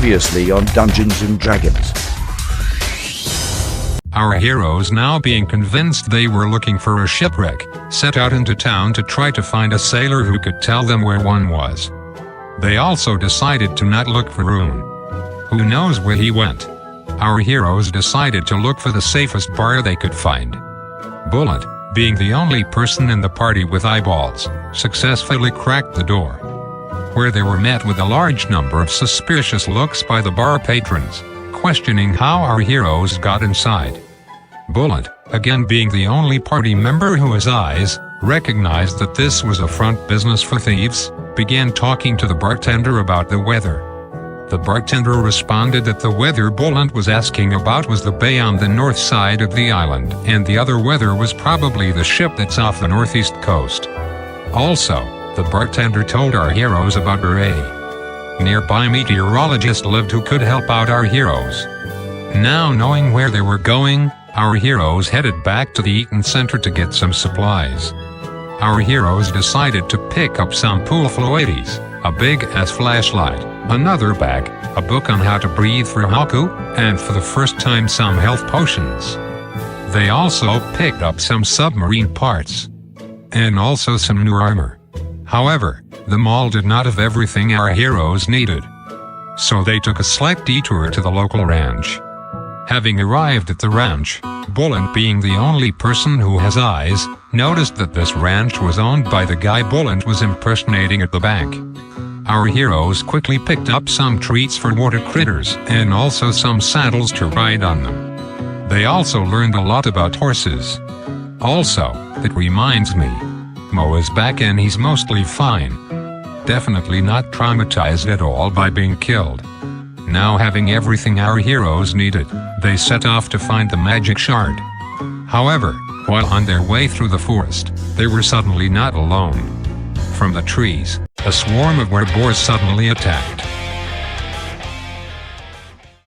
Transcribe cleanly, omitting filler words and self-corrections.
Previously on Dungeons and Dragons. Our heroes, now being convinced they were looking for a shipwreck, set out into town to try to find a sailor who could tell them where one was. They also decided to not look for Rune. Who knows where he went? Our heroes decided to look for the safest bar they could find. Bullet, being the only person in the party with eyeballs, successfully cracked the door, where they were met with a large number of suspicious looks by the bar patrons, questioning how our heroes got inside. Bullet, again being the only party member who has eyes, recognized that this was a front business for thieves, began talking to the bartender about the weather. The bartender responded that the weather Bullet was asking about was the bay on the north side of the island, and the other weather was probably the ship that's off the northeast coast. Also, the bartender told our heroes about where a nearby meteorologist lived who could help out our heroes. Now knowing where they were going, our heroes headed back to the Eaton Center to get some supplies. Our heroes decided to pick up some pool floaties, a big-ass flashlight, another bag, a book on how to breathe for Haku, and for the first time some health potions. They also picked up some submarine parts, and also some new armor. However, them all did not have everything our heroes needed. So they took a slight detour to the local ranch. Having arrived at the ranch, Bullet, being the only person who has eyes, noticed that this ranch was owned by the guy Bullet was impersonating at the bank. Our heroes quickly picked up some treats for water critters, and also some saddles to ride on them. They also learned a lot about horses. Also, that reminds me, Mo is back and he's mostly fine. Definitely not traumatized at all by being killed. Now having everything our heroes needed, they set off to find the magic shard. However, while on their way through the forest, they were suddenly not alone. From the trees, a swarm of wereboars suddenly attacked.